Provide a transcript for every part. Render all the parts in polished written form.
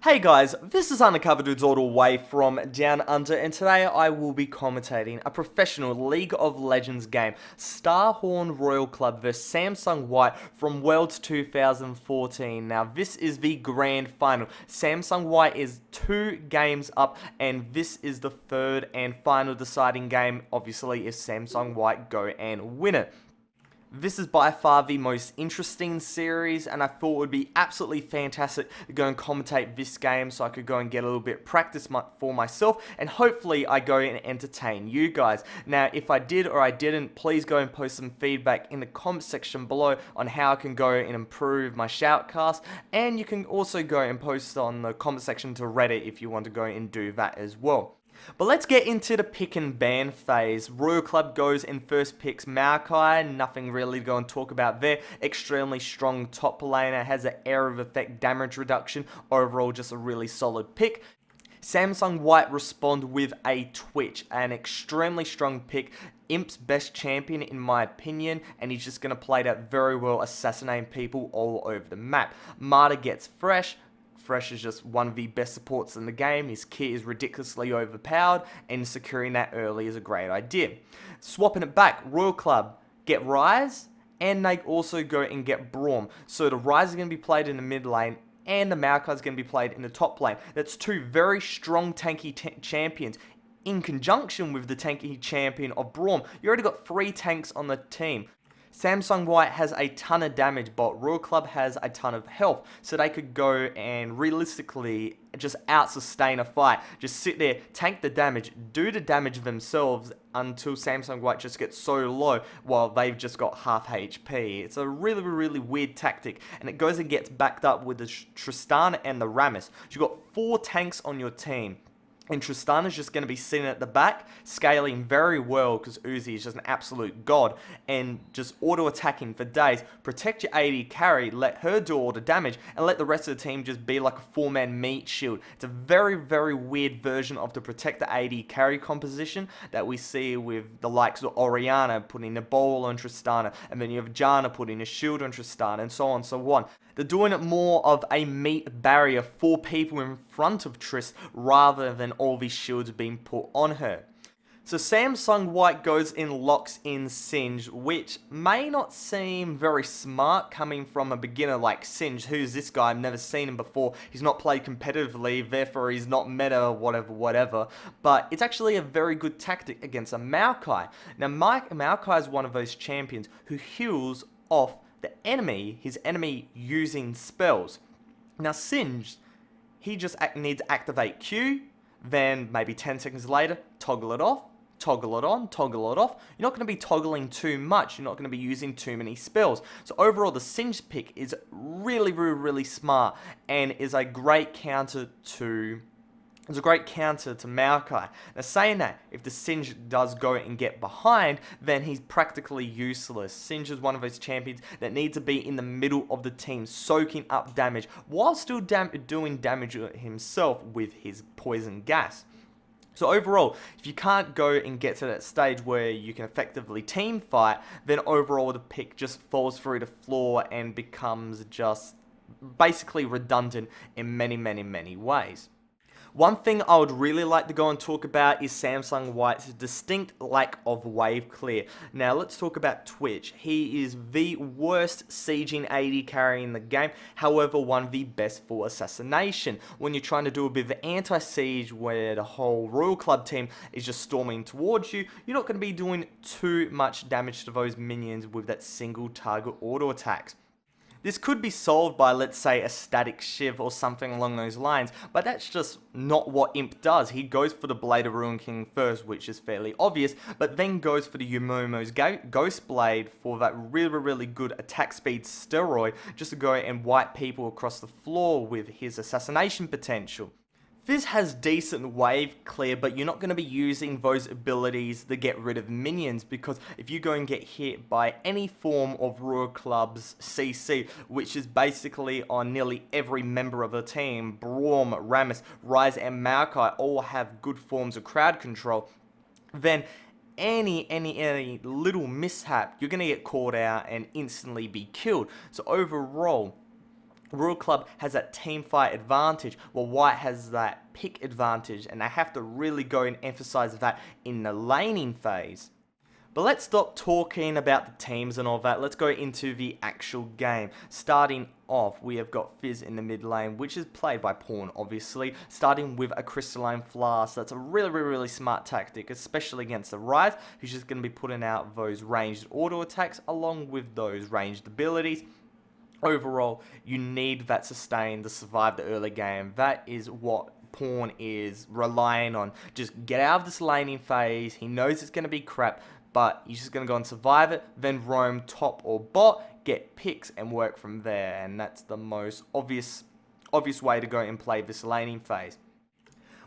Hey guys, this is undercoverdudes all the way from Down Under, and today I will be commentating a professional League of Legends game, Starhorn Royal Club vs Samsung White from Worlds 2014. Now this is the grand final. Samsung White is 2 games up, and this is the third and final deciding game, obviously, if Samsung White go and win it. This is by far the most interesting series, and I thought it would be absolutely fantastic to go and commentate this game so I could go and get a little bit of practice for myself, and hopefully I go and entertain you guys. Now, if I did or I didn't, please go and post some feedback in the comment section below on how I can go and improve my Shoutcast, and you can also go and post on the comment section to Reddit if you want to go and do that as well. But let's get into the pick and ban phase. Royal Club goes and first picks Maokai, nothing really to go and talk about there. Extremely strong top laner, has an area of effect damage reduction, overall just a really solid pick. Samsung White respond with a Twitch, an extremely strong pick. Imp's best champion in my opinion, and he's just going to play that very well, assassinating people all over the map. Marta gets Fresh. Fresh is just one of the best supports in the game. His kit is ridiculously overpowered, and securing that early is a great idea. Swapping it back, Royal Club get Rise, and they also go and get Braum. So the Rise is going to be played in the mid lane, and the Maokai is going to be played in the top lane. That's 2 very strong tanky champions. In conjunction with the tanky champion of Braum, you already got 3 tanks on the team. Samsung White has a ton of damage, but Royal Club has a ton of health, so they could go and realistically just out-sustain a fight. Just sit there, tank the damage, do the damage themselves until Samsung White just gets so low while they've just got half HP. It's a really weird tactic, and it goes and gets backed up with the Tristana and the Rammus. You've got 4 tanks on your team. And Tristana's just going to be sitting at the back, scaling very well because Uzi is just an absolute god, and just auto-attacking for days. Protect your AD carry, let her do all the damage, and let the rest of the team just be like a 4-man meat shield. It's a very weird version of the protect the AD carry composition that we see with the likes of Orianna putting a bowl on Tristana, and then you have Janna putting a shield on Tristana, and so on and so on. They're doing it more of a meat barrier for people in front of Triss rather than all these shields being put on her. So Samsung White goes and locks in Singe, which may not seem very smart coming from a beginner like Singe. Who's this guy? I've never seen him before. He's not played competitively, therefore he's not meta, whatever. But it's actually a very good tactic against a Maokai. Now Maokai is one of those champions who heals off the enemy, his enemy using spells. Now Singe, he just needs to activate Q, then maybe 10 seconds later, toggle it off, toggle it on, toggle it off. You're not going to be toggling too much, you're not going to be using too many spells. So overall the Singe pick is really smart, and is a great counter to Maokai. Now saying that, if the Singe does go and get behind, then he's practically useless. Singe is one of those champions that need to be in the middle of the team, soaking up damage, while still doing damage himself with his poison gas. So overall, if you can't go and get to that stage where you can effectively team fight, then overall the pick just falls through the floor and becomes just basically redundant in many ways. One thing I would really like to go and talk about is Samsung White's distinct lack of wave clear. Now let's talk about Twitch. He is the worst sieging AD carry in the game, however one of the best for assassination. When you're trying to do a bit of anti-siege where the whole Royal Club team is just storming towards you, you're not going to be doing too much damage to those minions with that single target auto attacks. This could be solved by, let's say, a static shiv or something along those lines, but that's just not what Imp does. He goes for the Blade of Ruin King first, which is fairly obvious, but then goes for the Yumomo's Ghost Blade for that really good attack speed steroid, just to go and wipe people across the floor with his assassination potential. Fizz has decent wave clear, but you're not going to be using those abilities to get rid of minions, because if you go and get hit by any form of Royal Club's CC, which is basically on nearly every member of the team, Braum, Rammus, Rise and Maokai all have good forms of crowd control, then any little mishap, you're going to get caught out and instantly be killed. So overall, Royal Club has that team fight advantage, while White has that pick advantage, and they have to really go and emphasize that in the laning phase. But let's stop talking about the teams and all that. Let's go into the actual game. Starting off, we have got Fizz in the mid lane, which is played by Pawn, obviously. Starting with a Crystalline Flask. That's a really smart tactic, especially against the Ryze, who's just going to be putting out those ranged auto attacks along with those ranged abilities. Overall, you need that sustain to survive the early game. That is what Pawn is relying on. Just get out of this laning phase. He knows it's going to be crap, but he's just going to go and survive it, then roam top or bot, get picks, and work from there. And that's the most obvious way to go and play this laning phase.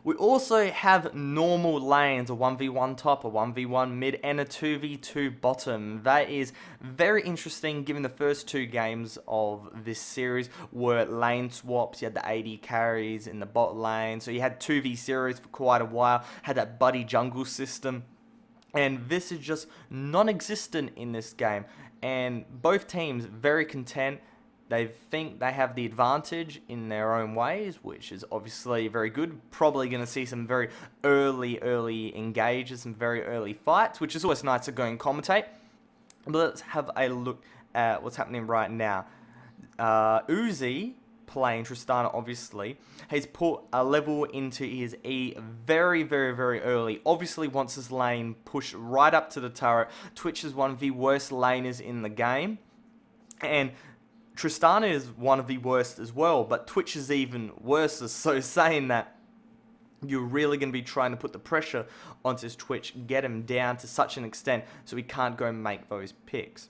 We also have normal lanes, a 1v1 top, a 1v1 mid, and a 2v2 bottom. That is very interesting given the first two games of this series were lane swaps. You had the AD carries in the bot lane, so you had 2v series for quite a while, had that buddy jungle system. And this is just non-existent in this game. And both teams very content. They think they have the advantage in their own ways, which is obviously very good. Probably going to see some very early engages, some very early fights, which is always nice to go and commentate. But let's have a look at what's happening right now. Uzi, playing Tristana obviously, has put a level into his E very early. Obviously wants his lane pushed right up to the turret. Twitch is one of the worst laners in the game. And Tristana is one of the worst as well, but Twitch is even worse, so saying that you're really going to be trying to put the pressure onto his Twitch, get him down to such an extent so he can't go and make those picks.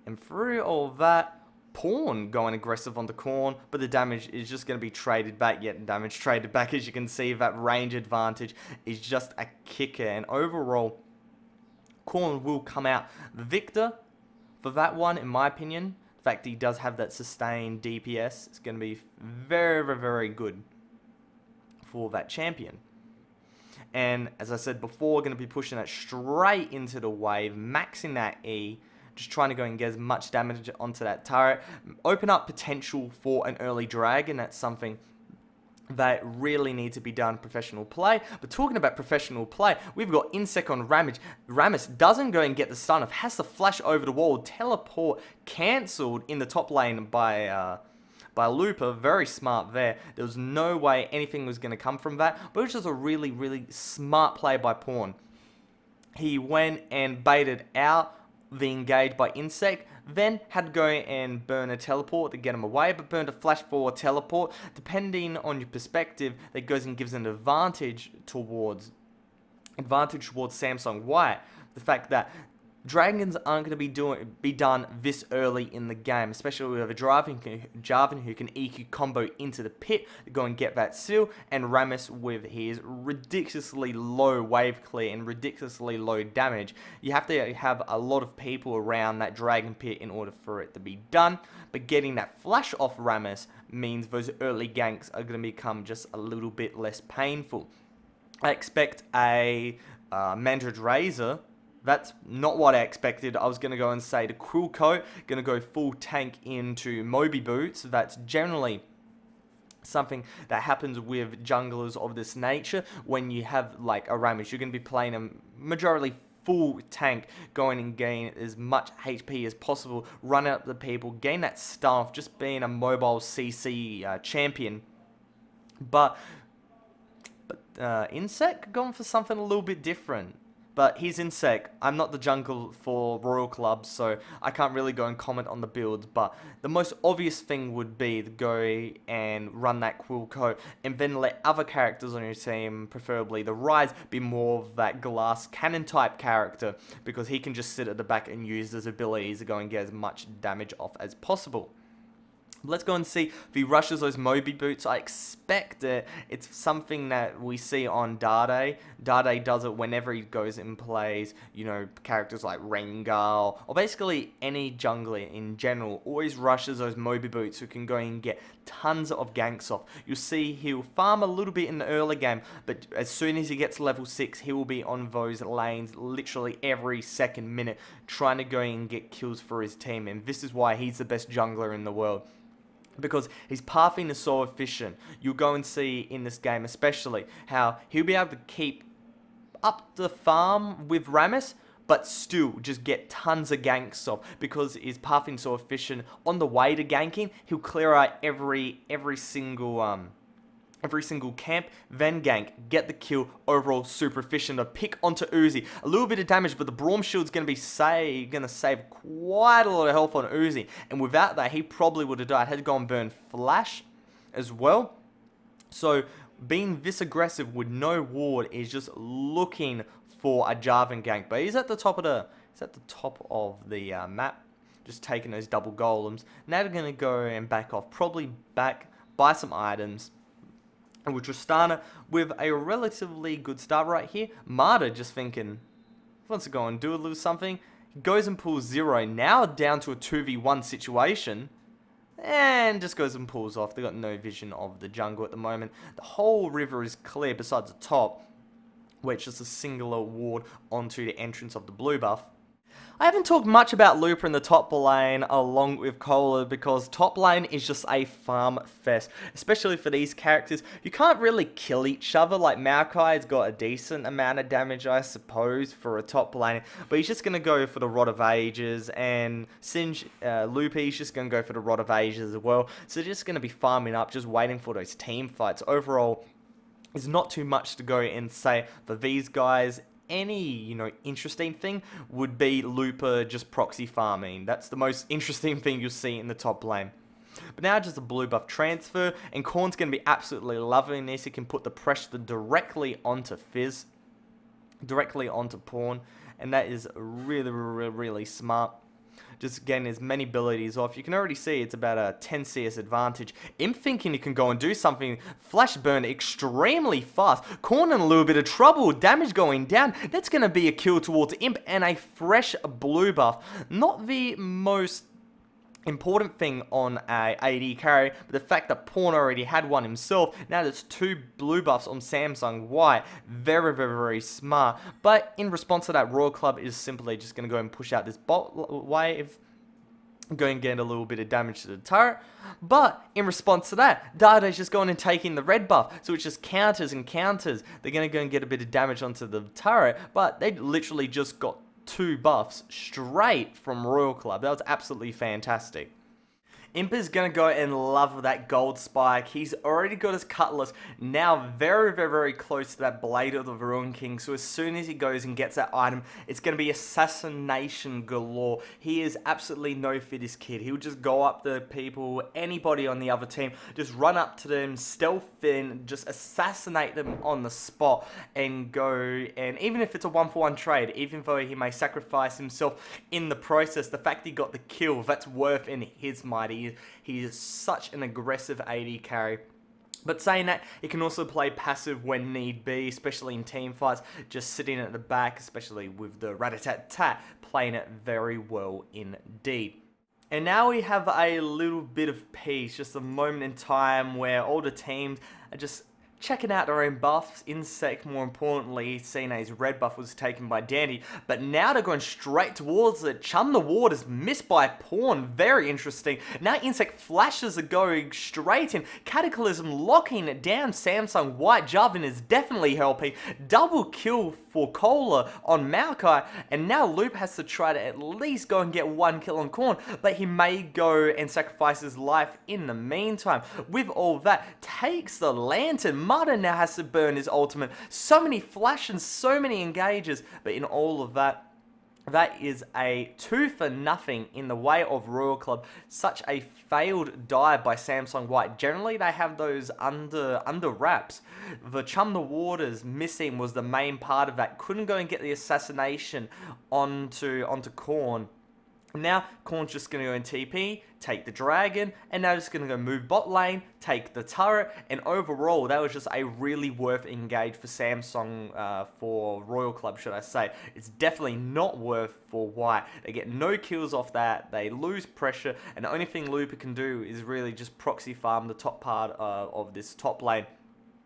And through all that, Pawn going aggressive on the Corn, but the damage is just going to be traded back, yet damage traded back. As you can see, that range advantage is just a kicker, and overall, Corn will come out victor for that one, in my opinion. The fact that he does have that sustained DPS is going to be very good for that champion. And as I said before, going to be pushing that straight into the wave, maxing that E, just trying to go and get as much damage onto that turret, open up potential for an early drag, and that's something that really needs to be done in professional play. But talking about professional play, we've got Insec on Ramage. Rammus doesn't go and get the stun off, has to flash over the wall, teleport cancelled in the top lane by Looper. Very smart there. There was no way anything was going to come from that, but it was just a really smart play by Pawn. He went and baited out the engage by Insect, then had to go and burn a teleport to get him away, but burned a flash forward teleport. Depending on your perspective, that goes and gives an advantage towards Samsung White. The fact that Dragons aren't going to be done this early in the game, especially with a Jarvan who can EQ combo into the pit to go and get that seal, and Rammus with his ridiculously low wave clear and ridiculously low damage. You have to have a lot of people around that Dragon pit in order for it to be done, but getting that flash off Rammus means those early ganks are going to become just a little bit less painful. I expect a Mandrid Razor. That's not what I expected. I was going to go and say the Quill Coat, going to go full tank into Moby Boots. That's generally something that happens with junglers of this nature. When you have like a Ramage, you're going to be playing a majority full tank, going and gain as much HP as possible, run out the people, gain that stuff, just being a mobile CC champion. But Insect going for something a little bit different. But he's Insect. I'm not the jungle for Royal Club, so I can't really go and comment on the builds. But the most obvious thing would be to go and run that Quill Coat, and then let other characters on your team, preferably the Ryze, be more of that glass cannon type character, because he can just sit at the back and use his abilities to go and get as much damage off as possible. Let's go and see if he rushes those Moby Boots. I expect it. It's something that we see on Dade. Dade does it whenever he goes and plays, you know, characters like Rengar, or basically any jungler in general, always rushes those Moby Boots who can go and get tons of ganks off. You'll see he'll farm a little bit in the early game, but as soon as he gets level 6, he will be on those lanes literally every second minute, trying to go and get kills for his team, and this is why he's the best jungler in the world. because his pathing is so efficient. You'll go and see in this game especially how he'll be able to keep up the farm with Rammus, but still just get tons of ganks off because his pathing so efficient. On the way to ganking, he'll clear out every single camp, then gank, get the kill. Overall, super efficient. A pick onto Uzi, a little bit of damage, but the Braum Shield's gonna save quite a lot of health on Uzi. And without that, he probably would have died. Had to go and burn Flash as well. So being this aggressive with no ward is just looking for a Jarvan gank. But he's at the top of the map, just taking those double golems. Now they're gonna go and back off, probably back, buy some items. And with Tristana with a relatively good start right here. Marta just thinking, wants to go and do a little something. He goes and pulls 0. Now down to a 2v1 situation. And just goes and pulls off. They got no vision of the jungle at the moment. The whole river is clear besides the top, where it's just a singular ward onto the entrance of the blue buff. I haven't talked much about Looper in the top lane along with Cola because top lane is just a farm fest, especially for these characters. You can't really kill each other. Like Maokai's got a decent amount of damage, I suppose, for a top lane, but he's just going to go for the Rod of Ages, and Singe, Loopy's just going to go for the Rod of Ages as well. So they're just going to be farming up, just waiting for those team fights. Overall, there's not too much to go and say for these guys. Any, interesting thing would be Looper just proxy farming. That's the most interesting thing you'll see in the top lane. But now just a blue buff transfer, and Korn's going to be absolutely loving this. He can put the pressure directly onto Fizz, directly onto Pawn, and that is really smart. Just getting as many abilities off. You can already see it's about a 10 CS advantage. Imp thinking he can go and do something. Flash burn extremely fast. Korn in a little bit of trouble. Damage going down. That's going to be a kill towards Imp and a fresh blue buff. Not the most important thing on a AD carry, but the fact that Pawn already had one himself. Now there's 2 blue buffs on Samsung White. Very smart. But in response to that, Royal Club is simply just going to go and push out this bot wave, go and get a little bit of damage to the turret. But in response to that, Dade's just going and taking the red buff, so it's just counters and counters. They're going to go and get a bit of damage onto the turret, but they literally just got 2 buffs straight from Royal Club. That was absolutely fantastic. Imp is going to go and love that gold spike. He's already got his cutlass. Now very close to that Blade of the Ruin King. So as soon as he goes and gets that item, it's going to be assassination galore. He is absolutely no fear, this kid. He'll just go up to people, anybody on the other team, just run up to them, stealth in, just assassinate them on the spot, and go, and even if it's a 1-for-1 trade, even though he may sacrifice himself in the process, the fact he got the kill, that's worth in his mighty. He is such an aggressive AD carry. But saying that, he can also play passive when need be, especially in team fights, just sitting at the back, especially with the rat-a-tat-tat, playing it very well indeed. And now we have a little bit of peace, just a moment in time where all the teams are just checking out their own buffs. Insect, more importantly, seeing his red buff was taken by Dandy, but now they're going straight towards it. Chum the Ward is missed by Pawn. Very interesting. Now Insect flashes are going straight in. Cataclysm locking it down. Samsung White. Jarvan is definitely helping. Double kill for Cola on Maokai, and now Loop has to try to at least go and get 1 kill on Korn, but he may go and sacrifice his life in the meantime. With all that, takes the Lantern. Marta now has to burn his ultimate. So many flash and so many engages, but in all of that, that is a 2 for nothing in the way of Royal Club. Such a failed dive by Samsung White. Generally, they have those under wraps. The Chum the Waters missing was the main part of that. Couldn't go and get the assassination onto Korn. Now, Korn's just going to go in TP, take the dragon, and now just going to go move bot lane, take the turret, and overall, that was just a really worth engage for Samsung, for Royal Club, should I say. It's definitely not worth for White. They get no kills off that, they lose pressure, and the only thing Looper can do is really just proxy farm the top part of this top lane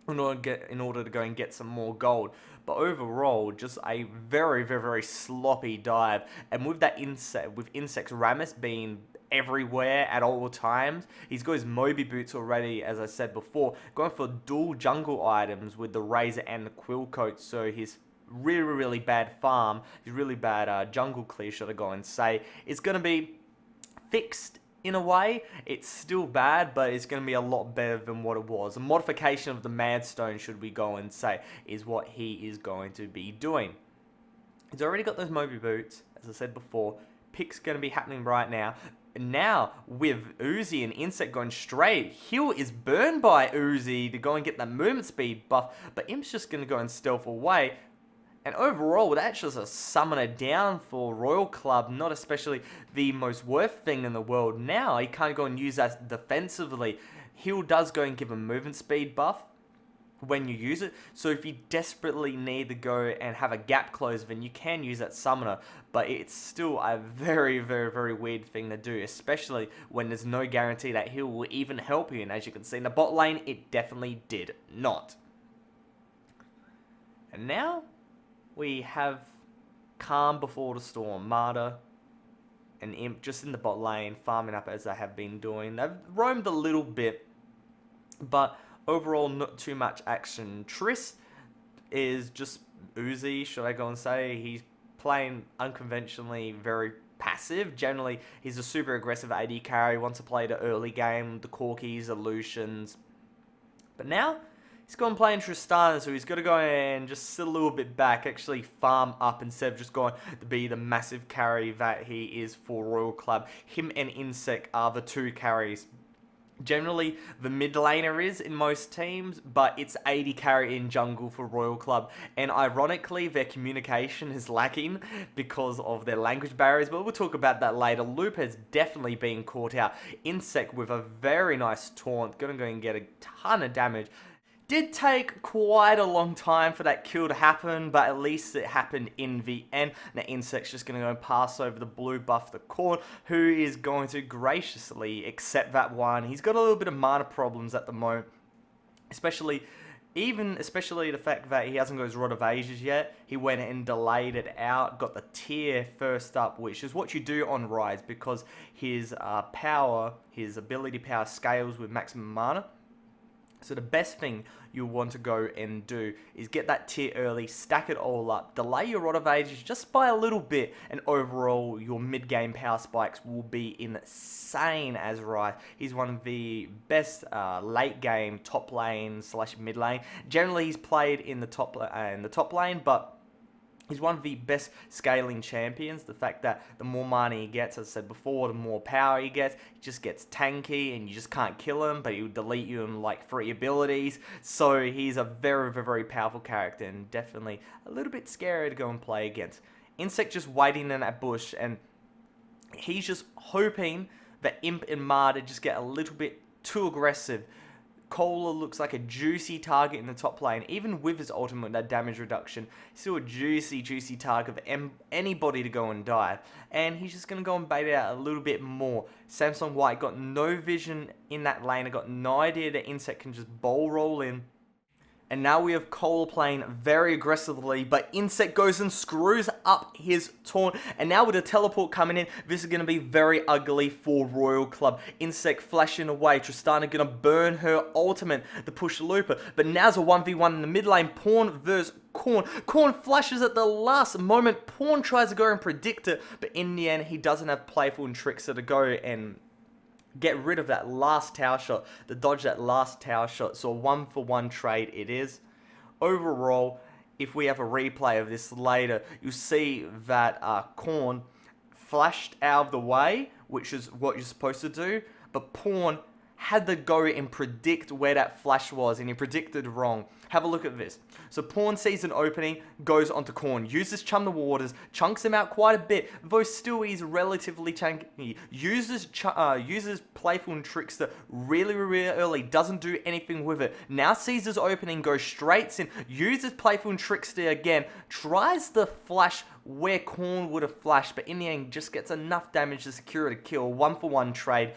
in order to go and get some more gold. But overall, just a very sloppy dive. And with that insect, with Insect's Rammus being everywhere at all times. He's got his Moby boots already, as I said before, going for dual jungle items with the Razor and the Quill coat, so his really bad farm, his really bad jungle clear, should I go and say, is going to be fixed in a way. It's still bad, but it's going to be a lot better than what it was. A modification of the Madstone, should we go and say, is what he is going to be doing. He's already got those Moby boots, as I said before. Pick's going to be happening right now. Now, with Uzi and Insect going straight, Heal is burned by Uzi to go and get that movement speed buff, but Imp's just going to go and stealth away. And overall, that's just a summoner down for Royal Club, not especially the most worth thing in the world now. He can't go and use that defensively. Heal does go and give a movement speed buff when you use it, so if you desperately need to go and have a gap close, then you can use that summoner, but it's still a very weird thing to do, especially when there's no guarantee that Heal will even help you, and as you can see in the bot lane, it definitely did not. And now we have Calm before the storm. Marta and Imp just in the bot lane, farming up as they have been doing. They've roamed a little bit, but overall not too much action. Triss is just Uzi, should I go and say. He's playing unconventionally, very passive. Generally, he's a super aggressive AD carry, wants to play the early game, the Corkies, illusions. But now, he's going to play in Tristana, so he's got to go and just sit a little bit back, actually farm up instead of just going to be the massive carry that he is for Royal Club. Him and Insect are the two carries. Generally, the mid laner is in most teams, but it's 80 carry in jungle for Royal Club. And ironically, their communication is lacking because of their language barriers, but we'll talk about that later. Loop has definitely been caught out. Insect with a very nice taunt, gonna go and get a ton of damage. Did take quite a long time for that kill to happen, but at least it happened in the end. Now Insect's just going to go and pass over the blue buff the Corn, who is going to graciously accept that one. He's got a little bit of mana problems at the moment, especially the fact that he hasn't got his Rod of Ages yet. He went and delayed it out, got the tier first up, which is what you do on Rise, because his his ability power scales with maximum mana. So the best thing you want to go and do is get that tier early, stack it all up, delay your Rod of Ages just by a little bit, and overall your mid-game power spikes will be insane as Rise. He's one of the best late-game top lane / mid lane. Generally he's played in the top lane, but he's one of the best scaling champions. The fact that the more money he gets, as I said before, the more power he just gets tanky and you just can't kill him, but he'll delete you in like 3 abilities. So he's a very powerful character and definitely a little bit scary to go and play against. Insect just waiting in that bush, and he's just hoping that Imp and Marta just get a little bit too aggressive. Cola looks like a juicy target in the top lane. Even with his ultimate, that damage reduction, still a juicy target for anybody to go and die. And he's just going to go and bait it out a little bit more. Samsung White got no vision in that lane. I got no idea that Insect can just bowl roll in. And now we have Cole playing very aggressively, but Insect goes and screws up his taunt. And now with a teleport coming in, this is going to be very ugly for Royal Club. Insect flashing away. Tristana going to burn her ultimate to push Looper. But now's a 1v1 in the mid lane. Pawn versus Corn. Corn flashes at the last moment. Pawn tries to go and predict it, but in the end, he doesn't have Playful and Trickster to go and get rid of that last tower shot, to dodge that last tower shot. So a 1-for-1 trade it is. Overall, if we have a replay of this later, you'll see that Corn flashed out of the way, which is what you're supposed to do, but Pawn had to go and predict where that flash was, and he predicted wrong. Have a look at this. So Pawn sees an opening, goes onto Corn, uses Chum the Waters, chunks him out quite a bit, though still he's relatively tanky. Uses Playful and Trickster really early, doesn't do anything with it. Now sees his opening, goes straight in, uses Playful and Trickster again, tries to flash where Corn would have flashed, but in the end just gets enough damage to secure a kill. 1-for-1 trade.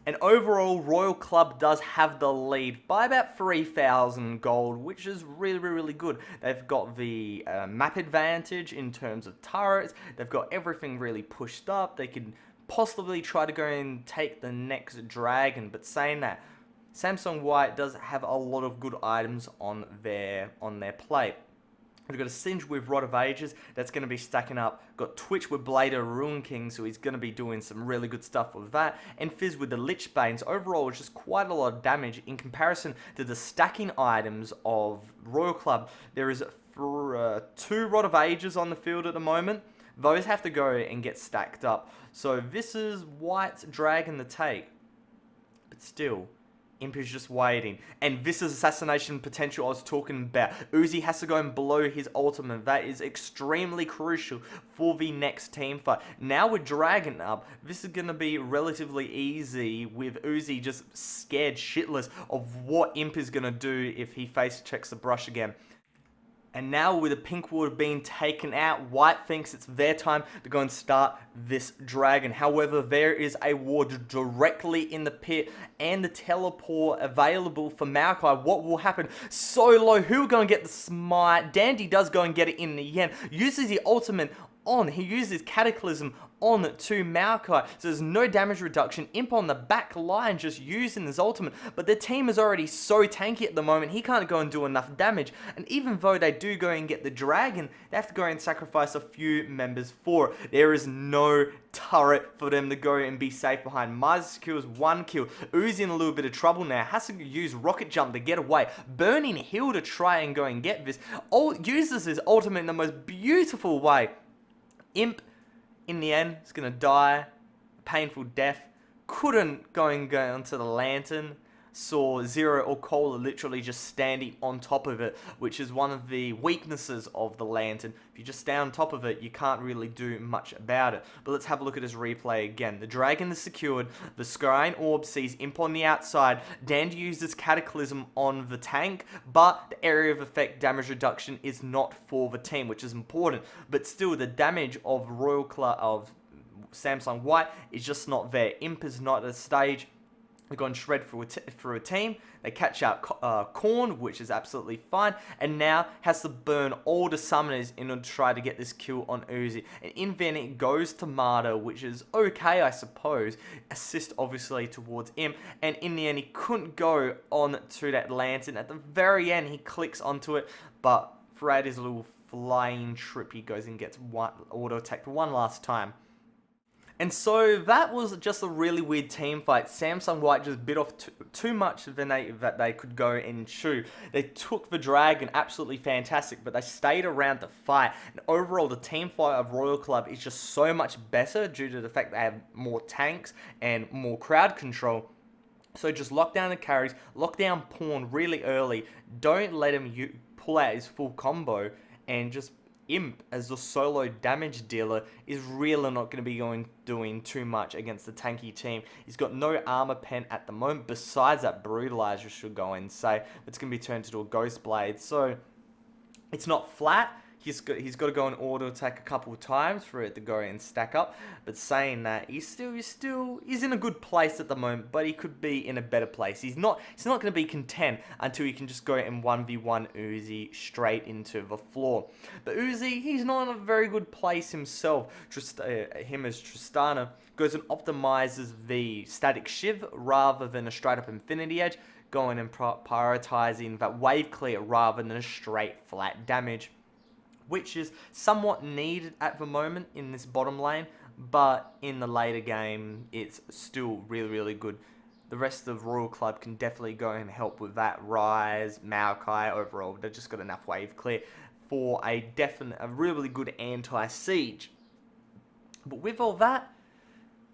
And overall, Royal Club does have the lead by about 3,000 gold, which is really good. They've got the map advantage in terms of turrets. They've got everything really pushed up. They can possibly try to go and take the next dragon. But saying that, Samsung White does have a lot of good items on their plate. We've got a Singe with Rod of Ages that's going to be stacking up. Got Twitch with Blade of Ruin King, so he's going to be doing some really good stuff with that. And Fizz with the Lich Banes. Overall, it's just quite a lot of damage in comparison to the stacking items of Royal Club. There is 2 Rod of Ages on the field at the moment. Those have to go and get stacked up. So this is White's dragon to take. But still, Imp is just waiting. And this is assassination potential I was talking about. Uzi has to go and blow his ultimate. That is extremely crucial for the next team fight. Now with Dragon up, this is going to be relatively easy with Uzi just scared shitless of what Imp is going to do if he face checks the brush again. And now with the pink ward being taken out, White thinks it's their time to go and start this dragon. However, there is a ward directly in the pit and the teleport available for Maokai. What will happen? Solo, who are going to get the smite? Dandy does go and get it in the end. Uses the ultimate on. He uses Cataclysm on to Maokai, so there's no damage reduction. Imp on the back line just using his ultimate, but the team is already so tanky at the moment, he can't go and do enough damage, and even though they do go and get the dragon, they have to go and sacrifice a few members for it. There is no turret for them to go and be safe behind. Mars secures 1 kill. Uzi in a little bit of trouble now, has to use rocket jump to get away. Burning heal to try and go and get this. Uses his ultimate in the most beautiful way. Imp, in the end, is going to die a painful death. Couldn't go onto the lantern. Saw Zero or Cola literally just standing on top of it, which is one of the weaknesses of the lantern. If you just stay on top of it, you can't really do much about it. But let's have a look at his replay again. The dragon is secured. The Scrying Orb sees Imp on the outside. Dandy uses Cataclysm on the tank, but the area of effect damage reduction is not for the team, which is important. But still, the damage of Royal Club of Samsung White is just not there. Imp is not at a stage. They go and shred through a team. They catch out Korn, which is absolutely fine. And now has to burn all the summoners in order to try to get this kill on Uzi. And in the end, it goes to Marta, which is okay, I suppose. Assist, obviously, towards Imp. And in the end, he couldn't go on to that lantern. At the very end, he clicks onto it. But throughout his little flying trip, he goes and gets auto-attacked one last time. And so that was just a really weird team fight. Samsung White just bit off too much than they could go and chew. They took the dragon, absolutely fantastic, but they stayed around the fight. And overall, the team fight of Royal Club is just so much better due to the fact they have more tanks and more crowd control. So just lock down the carries, lock down Pawn really early. Don't let him pull out his full combo, and just Imp, as the solo damage dealer, is really not going to be doing too much against the tanky team. He's got no armor pen at the moment, besides that Brutalizer should go and say. It's going to be turned into a Ghost Blade, so it's not flat. He's got to go and auto attack a couple of times for it to go and stack up. But saying that, he's in a good place at the moment, but he could be in a better place. He's not going to be content until he can just go and 1v1 Uzi straight into the floor. But Uzi, he's not in a very good place himself. Him as Tristana goes and optimizes the static shiv rather than a straight up Infinity Edge, going and prioritizing that wave clear rather than a straight flat damage, which is somewhat needed at the moment in this bottom lane, but in the later game, it's still really, really good. The rest of Royal Club can definitely go and help with that. Rise, Maokai, overall, they've just got enough wave clear for a really good anti-siege. But with all that,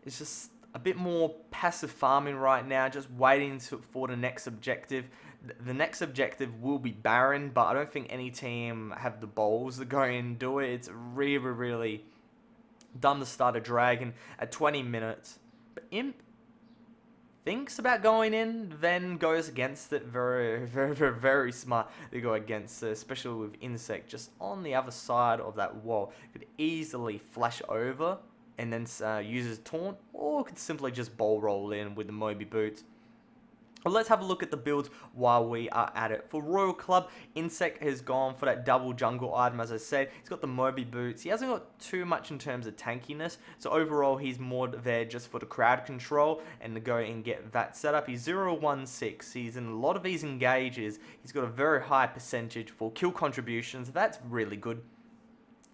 it's just a bit more passive farming right now, just waiting for the next objective. The next objective will be Baron, but I don't think any team have the balls to go and do it. It's really, really dumb to start a Dragon at 20 minutes. But Imp thinks about going in, then goes against it. Very, very, very, very smart to go against it, especially with Insect just on the other side of that wall. Could easily flash over and then uses Taunt, or could simply just bowl roll in with the Moby Boots. But let's have a look at the builds while we are at it. For Royal Club, Insect has gone for that double jungle item, as I said. He's got the Moby boots. He hasn't got too much in terms of tankiness. So overall, he's more there just for the crowd control and to go and get that set up. He's 016. He's in a lot of these engages. He's got a very high percentage for kill contributions. That's really good.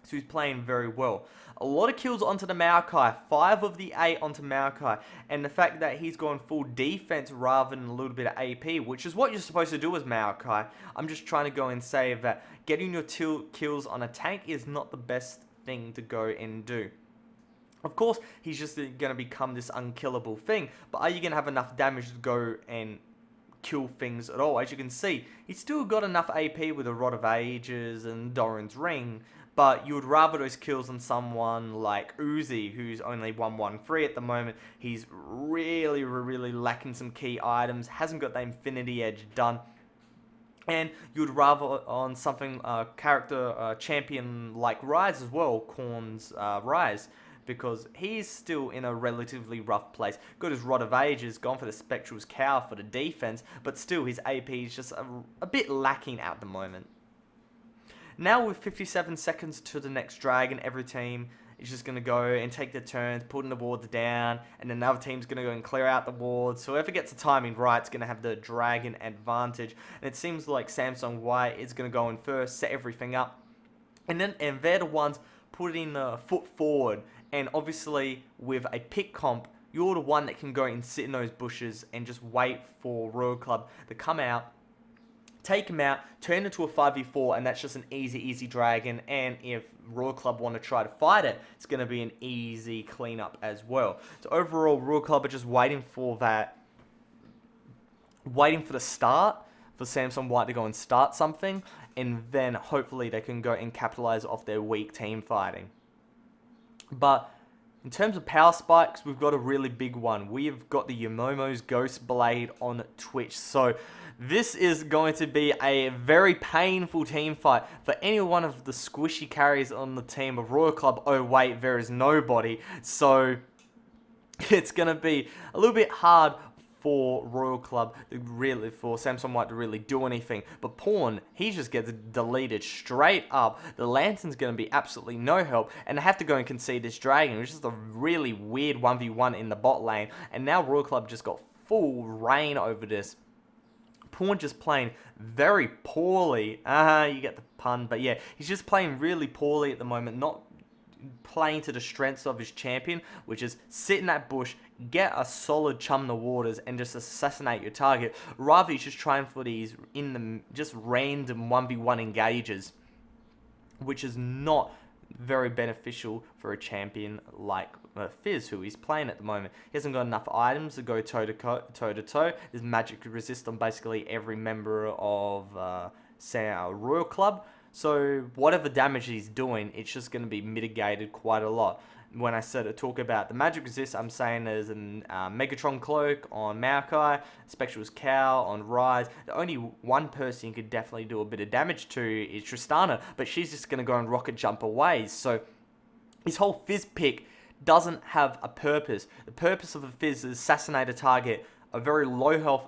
So he's playing very well. A lot of kills onto the Maokai, 5 of the 8 onto Maokai, and the fact that he's gone full defense rather than a little bit of AP, which is what you're supposed to do as Maokai. I'm just trying to go and say that getting your kills on a tank is not the best thing to go and do. Of course, he's just going to become this unkillable thing, but are you going to have enough damage to go and kill things at all? As you can see, he's still got enough AP with a Rod of Ages and Doran's Ring, but you would rather those kills on someone like Uzi, who's only 113 at the moment. He's really lacking some key items, hasn't got the Infinity Edge done. And you would rather on something, character, champion like Rise as well, Korn's Rise, because he's still in a relatively rough place. Got his Rod of Ages, gone for the Spectral's Cow for the defense, but still his AP is just a bit lacking at the moment. Now with 57 seconds to the next dragon, every team is just going to go and take their turns, putting the wards down, and then another team's going to go and clear out the wards. So whoever gets the timing right is going to have the dragon advantage. And it seems like Samsung White is going to go in first, set everything up. And they're the ones putting the foot forward. And obviously with a pick comp, you're the one that can go and sit in those bushes and just wait for Royal Club to come out, take him out, turn into a 5v4, and that's just an easy dragon. And if Royal Club want to try to fight it, it's going to be an easy cleanup as well. So overall, Royal Club are just waiting for the start for Samsung White to go and start something, and then hopefully they can go and capitalize off their weak team fighting. But in terms of power spikes, we've got a really big one. We've got the Yomomo's Ghost Blade on Twitch. So this is going to be a very painful team fight for any one of the squishy carries on the team of Royal Club. Oh wait, there is nobody. So it's going to be a little bit hard for Royal Club for Samsung White to really do anything. But Pawn, he just gets deleted straight up. The Lantern's going to be absolutely no help, and they have to go and concede this dragon, which is a really weird 1v1 in the bot lane. And now Royal Club just got full reign over this. Pawn just playing very poorly. You get the pun, but yeah, he's just playing really poorly at the moment, not playing to the strengths of his champion, which is sit in that bush, get a solid chum the waters, and just assassinate your target. Rather, he's just trying for these just random 1v1 engages, which is not very beneficial for a champion like Fizz, who he's playing at the moment. He hasn't got enough items to go toe-to-toe. There's magic resist on basically every member of Royal Club. So whatever damage he's doing, it's just going to be mitigated quite a lot. When I talk about the magic resist, I'm saying there's a Megatron Cloak on Maokai, Spectral's Cow on Rise. The only one person you could definitely do a bit of damage to is Tristana, but she's just going to go and rocket jump away. So his whole Fizz pick doesn't have a purpose. The purpose of a Fizz is assassinate a target, a very low health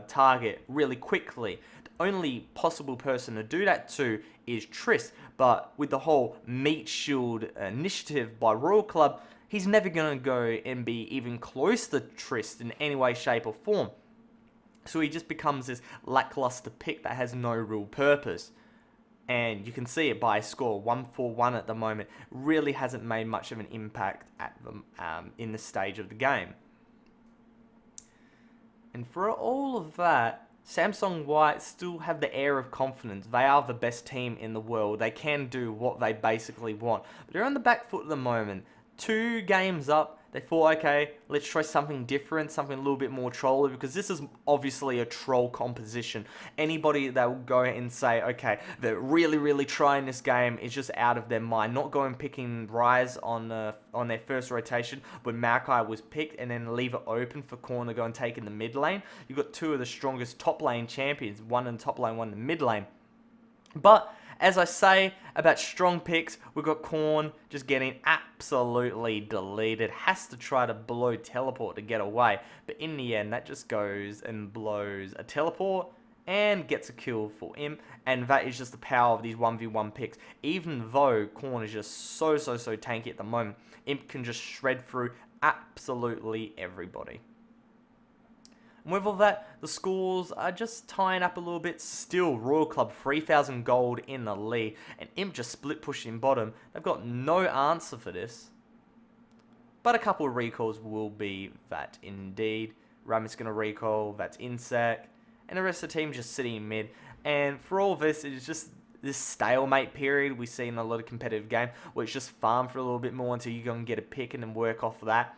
target, really quickly. The only possible person to do that to is Triss, but with the whole Meat Shield initiative by Royal Club, he's never going to go and be even close to Triss in any way, shape or form. So he just becomes this lackluster pick that has no real purpose. And you can see it by score, 1-4-1 at the moment. Really hasn't made much of an impact at them in this stage of the game. And for all of that, Samsung White still have the air of confidence. They are the best team in the world. They can do what they basically want. But they're on the back foot at the moment. 2 games up, they thought, okay, let's try something different, something a little bit more trolly, because this is obviously a troll composition. Anybody that will go and say, okay, they're really trying this game is just out of their mind. Not going picking Rise on their first rotation when Maokai was picked, and then leave it open for Korn to go and take in the mid lane. You've got 2 of the strongest top lane champions, one in top lane, one in the mid lane. But As I say about strong picks, we've got Korn just getting absolutely deleted. Has to try to blow teleport to get away. But in the end, that just goes and blows a teleport and gets a kill for Imp. And that is just the power of these 1v1 picks. Even though Korn is just so tanky at the moment, Imp can just shred through absolutely everybody. And with all that, the scores are just tying up a little bit still. Royal Club 3,000 gold in the lead, and Imp just split pushing bottom. They've got no answer for this. But a couple of recalls will be that indeed. Ramit's going to recall, that's Insect, and the rest of the team just sitting in mid. And for all this, it's just this stalemate period we see in a lot of competitive game, where it's just farm for a little bit more until you go and get a pick and then work off that.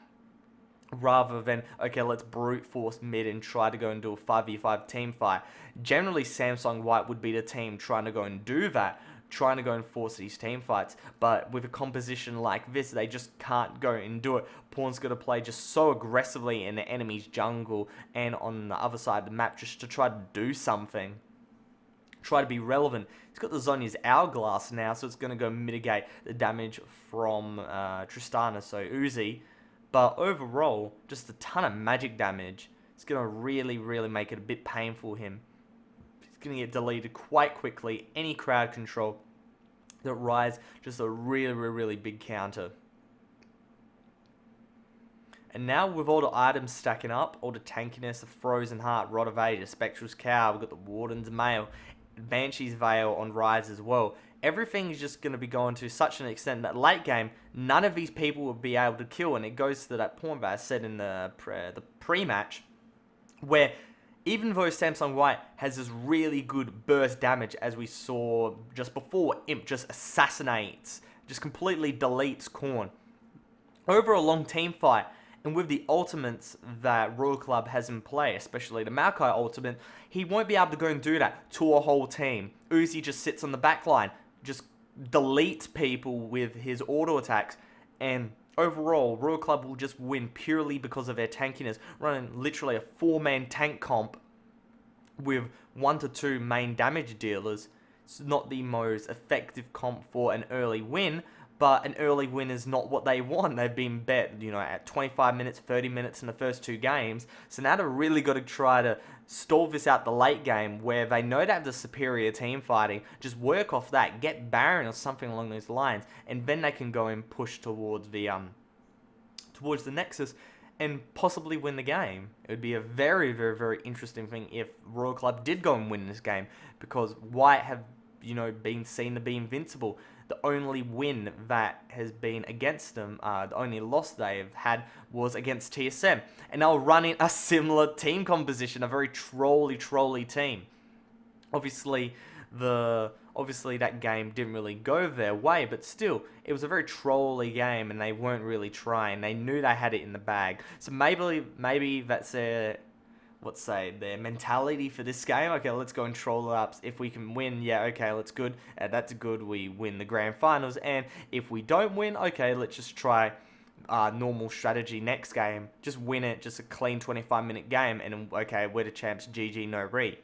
Rather than, okay, let's brute force mid and try to go and do a 5v5 team fight. Generally, Samsung White would be the team trying to go and do that, trying to go and force these team fights. But with a composition like this, they just can't go and do it. Pawn's got to play just so aggressively in the enemy's jungle and on the other side of the map just to try to do something. Try to be relevant. He's got the Zhonya's Hourglass now, so it's going to go mitigate the damage from Tristana, so Uzi. But overall, just a ton of magic damage. It's going to really make it a bit painful for him. He's going to get deleted quite quickly. Any crowd control that rise, just a really big counter. And now with all the items stacking up, all the tankiness, the Frozen Heart, Rod of Ages, Spectral's Cow, we've got the Warden's Mail, Banshee's Veil on Rise as well. Everything is just going to be going to such an extent that late game, none of these people will be able to kill. And it goes to that point that I said in the pre-match, where even though Samsung White has this really good burst damage, as we saw just before, Imp just assassinates, just completely deletes Korn. Over a long team fight, and with the ultimates that Royal Club has in play, especially the Maokai ultimate, he won't be able to go and do that to a whole team. Uzi just sits on the back line, just deletes people with his auto attacks, and overall, Royal Club will just win purely because of their tankiness, running literally a 4-man tank comp with 1 to 2 main damage dealers. It's not the most effective comp for an early win, but an early win is not what they want. They've been bet, at 25 minutes, 30 minutes in the first 2 games. So now they've really got to try to stall this out the late game where they know they have the superior team fighting. Just work off that, get Baron or something along those lines, and then they can go and push towards the Nexus and possibly win the game. It would be a very interesting thing if Royal Club did go and win this game, because White have, been seen to be invincible. The only win that has been against them, the only loss they've had was against TSM. And they'll run in a similar team composition, a very trolly team. Obviously that game didn't really go their way, but still, it was a very trolly game and they weren't really trying. They knew they had it in the bag. So maybe that's their mentality for this game. Okay, let's go and troll it up. If we can win, yeah, okay, that's good. That's good. We win the grand finals. And if we don't win, okay, let's just try normal strategy next game. Just win it. Just a clean 25-minute game. And okay, we're the champs. GG, no re.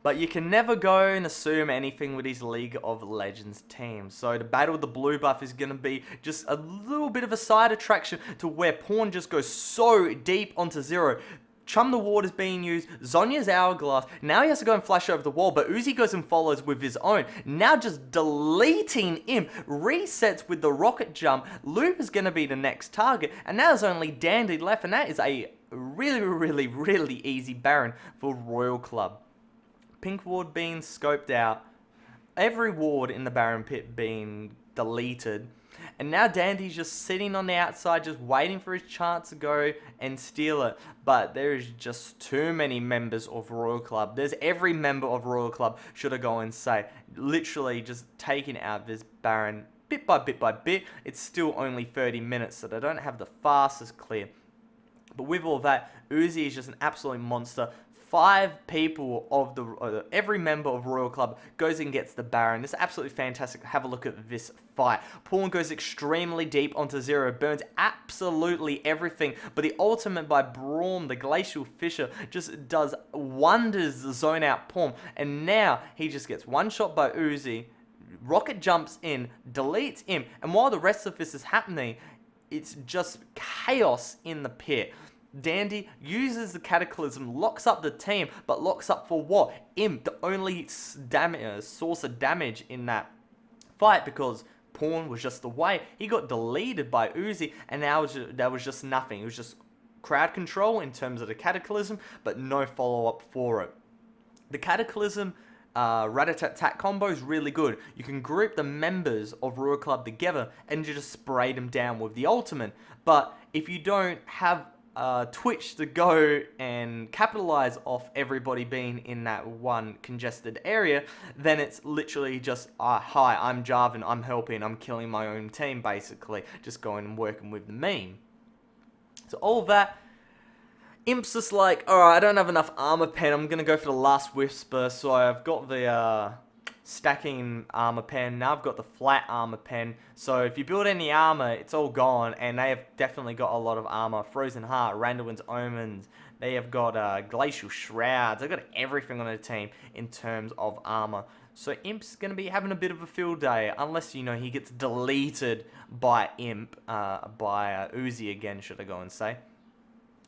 But you can never go and assume anything with these League of Legends teams. So the battle of the blue buff is going to be just a little bit of a side attraction to where Pawn just goes so deep onto zero. Chum the Ward is being used, Zhonya's Hourglass, now he has to go and flash over the wall, but Uzi goes and follows with his own, now just deleting Imp, resets with the rocket jump, Loop is going to be the next target, and now there's only Dandy left, and that is a really easy Baron for Royal Club. Pink Ward being scoped out, every ward in the Baron pit being deleted, and now Dandy's just sitting on the outside, just waiting for his chance to go and steal it. But there is just too many members of Royal Club. There's every member of Royal Club should I go and say. Literally just taking out this Baron bit by bit. It's still only 30 minutes, so they don't have the fastest clear. But with all that, Uzi is just an absolute monster. 5 people of every member of Royal Club goes and gets the Baron. This is absolutely fantastic. Have a look at this fight. Pawn goes extremely deep onto zero, burns absolutely everything, but the ultimate by Braum, the Glacial Fisher, just does wonders to zone out Pawn, and now he just gets one shot by Uzi, Rocket jumps in, deletes Imp, and while the rest of this is happening, it's just chaos in the pit. Dandy uses the Cataclysm, locks up the team, but locks up for what? Imp, the only source of damage in that fight, because Pawn was just away. He got deleted by Uzi, and now there was just nothing. It was just crowd control in terms of the Cataclysm, but no follow-up for it. The Cataclysm rat-a-tat-tat combo is really good. You can group the members of Royal Club together and you just spray them down with the ultimate. But if you don't have Twitch to go and capitalize off everybody being in that one congested area, then it's literally just, hi, I'm Jarvan, I'm helping, I'm killing my own team, basically. Just going and working with the meme. So all of that, Imp's just like, alright, I don't have enough armor pen, I'm gonna go for the last whisper, so I've got the stacking armor pen, now I've got the flat armor pen, so if you build any armor, it's all gone, and they have definitely got a lot of armor. Frozen Heart, Randuin's Omens, they have got Glacial Shrouds, they've got everything on their team in terms of armor. So Imp's going to be having a bit of a field day, unless, you know, he gets deleted by Imp, by Uzi again, should I go and say.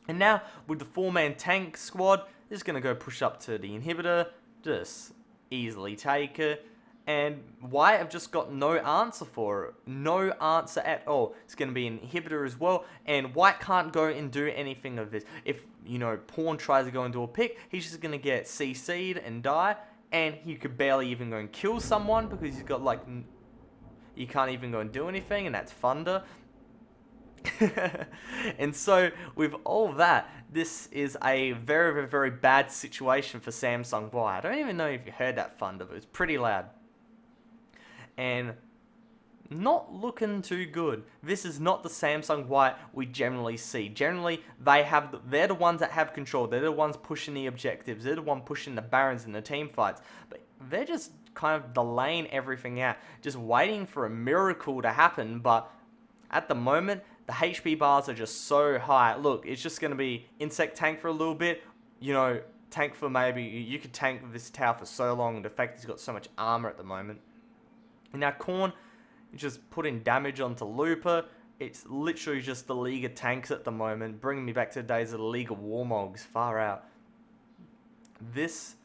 And now, with the 4-man tank squad, just going to go push up to the inhibitor, just easily take it. And White have just got no answer for it. No answer at all. It's going to be an inhibitor as well. And White can't go and do anything of this. If, you know, Pawn tries to go into a pick, he's just going to get CC'd and die. And he could barely even go and kill someone because he's got, like, you can't even go and do anything. And that's Thunder. And so, with all that, this is a very, very, very bad situation for Samsung White. I don't even know if you heard that Thunder, but it's pretty loud. And not looking too good. This is not the Samsung White we generally see. Generally, they're the ones that have control. They're the ones pushing the objectives. They're the one pushing the Barons in the team fights. But they're just kind of delaying everything out, just waiting for a miracle to happen. But at the moment, the HP bars are just so high. Look, it's just going to be Insect tank for a little bit. You know, tank for maybe, you could tank this tower for so long. The fact he's got so much armor at the moment. And now Korn is just putting damage onto Looper. It's literally just the League of Tanks at the moment. Bringing me back to the days of the League of Warmogs. Far out. This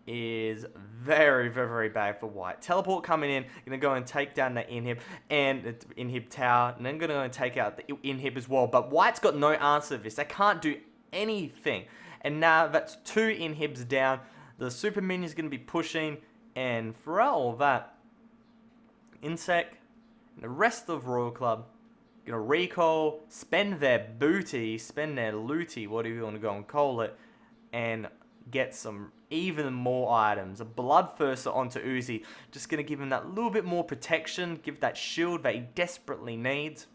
is very, very, very bad for White. Teleport coming in, gonna go and take down the inhib and the inhib tower, and then gonna go and take out the inhib as well. But White's got no answer to this. They can't do anything. And now that's 2 inhibs down. The super minion's gonna be pushing, and for all that, Insect and the rest of Royal Club gonna recall, spend their booty, spend their looty, whatever you want to go and call it, and get some even more items. A Bloodthirster onto Uzi, just going to give him that little bit more protection, give that shield that he desperately needs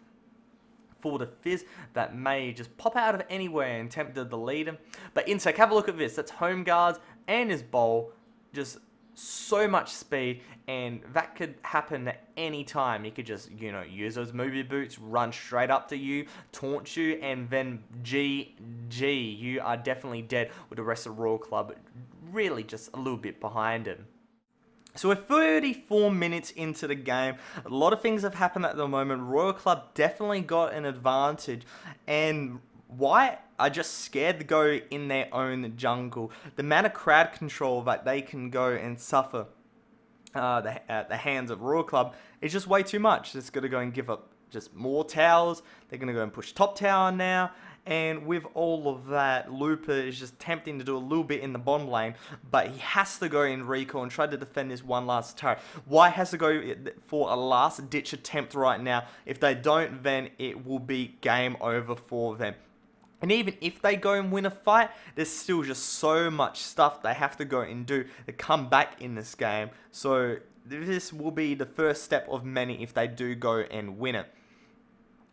for the Fizz that may just pop out of anywhere and attempt to delete him. But Insect, have a look at this. That's Home Guards and his bowl, just so much speed, and that could happen at any time. He could just, you know, use those movie boots, run straight up to you, taunt you, and then GG, you are definitely dead, with the rest of Royal Club really just a little bit behind him. So we're 34 minutes into the game. A lot of things have happened at the moment. Royal Club definitely got an advantage, and White are just scared to go in their own jungle. The amount of crowd control that they can go and suffer at the hands of Royal Club is just way too much. It's going to go and give up just more towers. They're going to go and push top tower now. And with all of that, Looper is just tempting to do a little bit in the bottom lane, but he has to go in recall and try to defend this one last turret. White has to go for a last ditch attempt right now. If they don't, then it will be game over for them. And even if they go and win a fight, there's still just so much stuff they have to go and do to come back in this game. So this will be the first step of many if they do go and win it.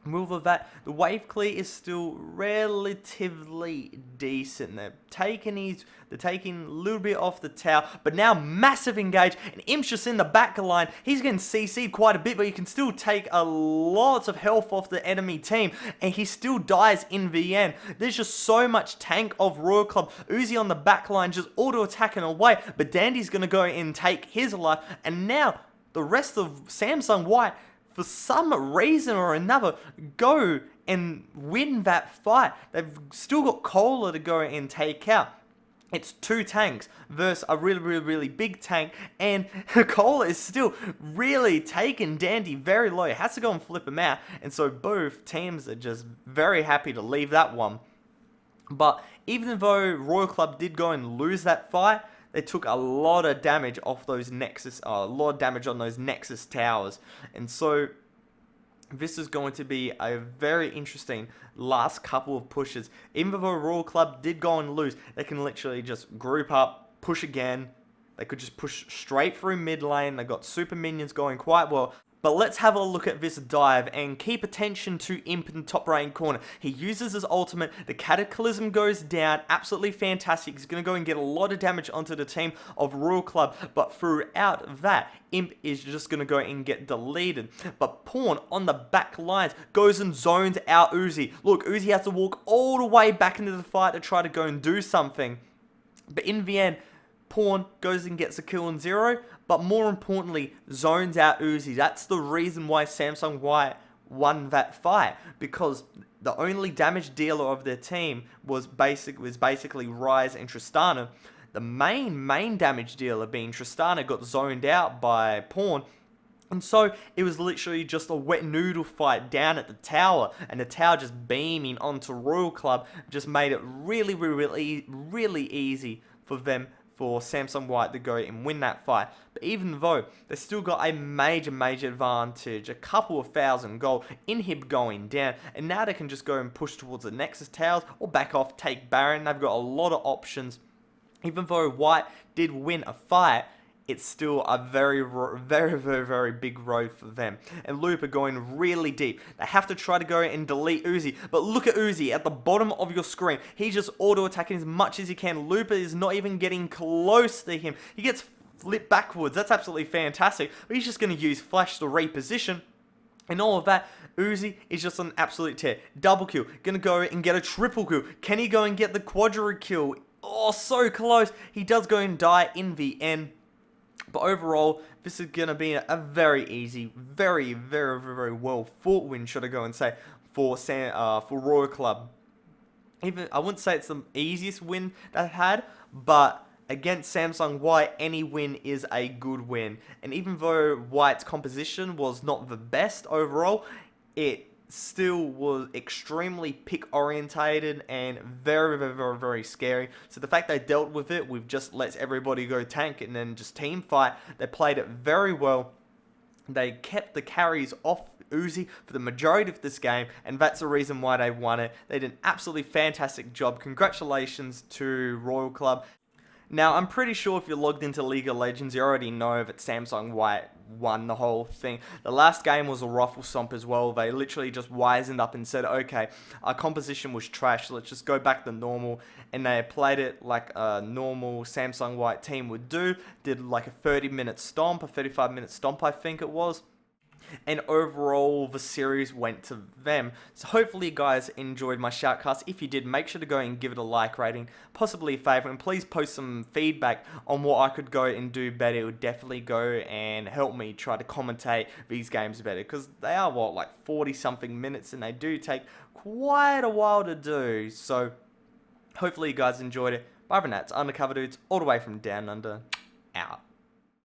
With all of that, the wave clear is still relatively decent. They're taking a little bit off the tower, but now massive engage, and Imp's just in the back line. He's getting CC'd quite a bit, but he can still take a lot of health off the enemy team, and he still dies in the end. There's just so much tank of Royal Club. Uzi on the back line just auto-attacking away, but Dandy's going to go and take his life, and now the rest of Samsung White, for some reason or another, go and win that fight. They've still got Cola to go and take out. It's 2 tanks versus a really big tank, and Cola is still really taking Dandy very low. He has to go and flip him out, and so both teams are just very happy to leave that one. But even though Royal Club did go and lose that fight, they took a lot of damage off those Nexus, a lot of damage on those Nexus towers, and so this is going to be a very interesting last couple of pushes. Even though Royal Club did go and lose, they can literally just group up, push again. They could just push straight through mid lane. They got super minions going quite well. But let's have a look at this dive and keep attention to Imp in the top right corner. He uses his ultimate, the Cataclysm goes down, absolutely fantastic. He's going to go and get a lot of damage onto the team of Royal Club, but throughout that, Imp is just going to go and get deleted. But Pawn on the back lines goes and zones out Uzi. Look, Uzi has to walk all the way back into the fight to try to go and do something. But in the end, Pawn goes and gets a kill on 0, but more importantly, zones out Uzi. That's the reason why Samsung White won that fight, because the only damage dealer of their team was basically Rise and Tristana. The main damage dealer being Tristana got zoned out by Pawn, and so it was literally just a wet noodle fight down at the tower, and the tower just beaming onto Royal Club just made it really easy for Samsung White to go and win that fight. But even though they still got a major advantage, a couple of 1,000 gold, inhib going down, and now they can just go and push towards the Nexus towers or back off, take Baron. They've got a lot of options. Even though White did win a fight, it's still a very big road for them. And Loop are going really deep. They have to try to go and delete Uzi. But look at Uzi at the bottom of your screen. He's just auto-attacking as much as he can. Looper is not even getting close to him. He gets flipped backwards. That's absolutely fantastic. But he's just going to use Flash to reposition. And all of that, Uzi is just an absolute tear. Double kill. Gonna go and get a triple kill. Can he go and get the quadra kill? Oh, so close. He does go and die in the end. But overall, this is going to be a very easy, very well fought win, should I go and say, for Royal Club. Even I wouldn't say it's the easiest win they've had, but against Samsung White, any win is a good win. And even though White's composition was not the best overall, it still was extremely pick orientated and very scary. So the fact they dealt with it with just lets everybody go tank and then just team fight, they played it very well. They kept the carries off Uzi for the majority of this game, and that's the reason why they won it. They did an absolutely fantastic job. Congratulations to Royal Club. Now, I'm pretty sure if you're logged into League of Legends, you already know that Samsung White won the whole thing. The last game was a ruffle stomp as well. They literally just wisened up and said, okay, our composition was trash, let's just go back to normal. And they played it like a normal Samsung White team would do. Did like a 30-minute stomp, a 35-minute stomp, I think it was. And overall, the series went to them. So hopefully you guys enjoyed my shoutcast. If you did, make sure to go and give it a like rating, possibly a favorite, and please post some feedback on what I could go and do better. It would definitely go and help me try to commentate these games better, because they are, what, like 40-something minutes, and they do take quite a while to do. So hopefully you guys enjoyed it. Bye for now, it's Undercover Dudes, all the way from Down Under, out.